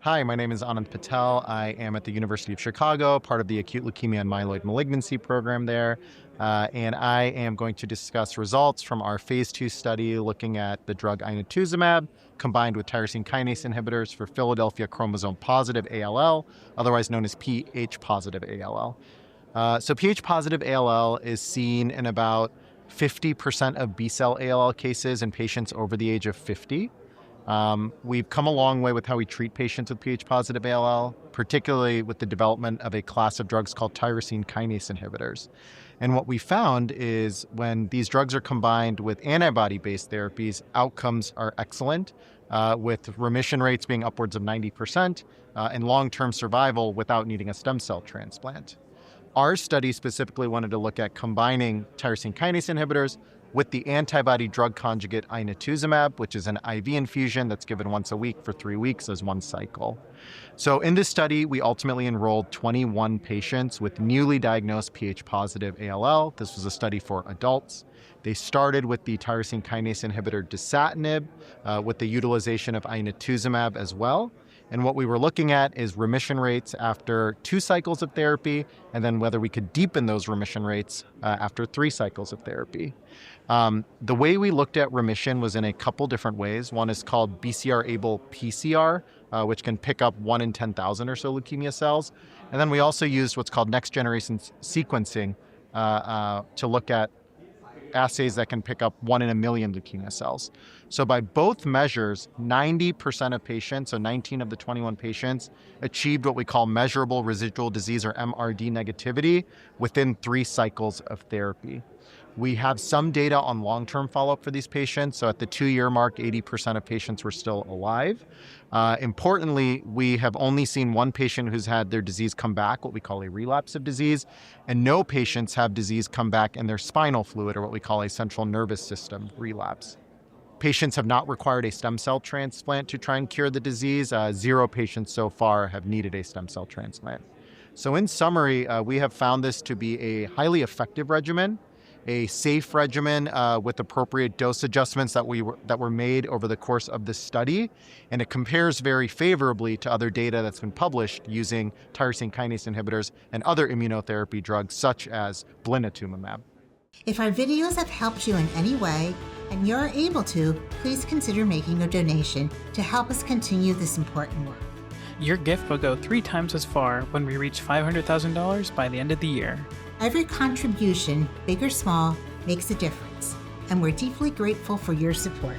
Hi, my name is Anand Patel. I am at the University of Chicago, part of the acute leukemia and myeloid malignancy program there. And I am going to discuss results from our phase 2 study looking at the drug Inotuzumab combined with tyrosine kinase inhibitors for Philadelphia chromosome-positive ALL, otherwise known as pH-positive ALL. So pH-positive ALL is seen in about 50% of B-cell ALL cases in patients over the age of 50. We've come a long way with how we treat patients with pH-positive ALL, particularly with the development of a class of drugs called tyrosine kinase inhibitors. And what we found is when these drugs are combined with antibody-based therapies, outcomes are excellent, with remission rates being upwards of 90% and long-term survival without needing a stem cell transplant. Our study specifically wanted to look at combining tyrosine kinase inhibitors with the antibody drug conjugate Inotuzumab, which is an IV infusion that's given once a week for 3 weeks as one cycle. So in this study, we ultimately enrolled 21 patients with newly diagnosed pH-positive ALL. This was a study for adults. They started with the tyrosine kinase inhibitor dasatinib with the utilization of Inotuzumab as well. And what we were looking at is remission rates after 2 cycles of therapy, and then whether we could deepen those remission rates after 3 cycles of therapy. The way we looked at remission was in a couple different ways. One is called BCR-ABL PCR, which can pick up 1 in 10,000 or so leukemia cells. And then we also used what's called next-generation sequencing to look at assays that can pick up 1 in a million leukemia cells. So by both measures, 90% of patients, so 19 of the 21 patients, achieved what we call measurable residual disease or MRD negativity within 3 cycles of therapy. We have some data on long-term follow-up for these patients. So at the 2-year mark, 80% of patients were still alive. Importantly, we have only seen 1 patient who's had their disease come back, what we call a relapse of disease, and no patients have disease come back in their spinal fluid, or what we call a central nervous system relapse. Patients have not required a stem cell transplant to try and cure the disease. 0 patients so far have needed a stem cell transplant. So in summary, we have found this to be a highly effective regimen, a safe regimen with appropriate dose adjustments that were made over the course of this study, and it compares very favorably to other data that's been published using tyrosine kinase inhibitors and other immunotherapy drugs such as blinatumomab. If our videos have helped you in any way, and you're able to, please consider making a donation to help us continue this important work. Your gift will go 3 times as far when we reach $500,000 by the end of the year. Every contribution, big or small, makes a difference, and we're deeply grateful for your support.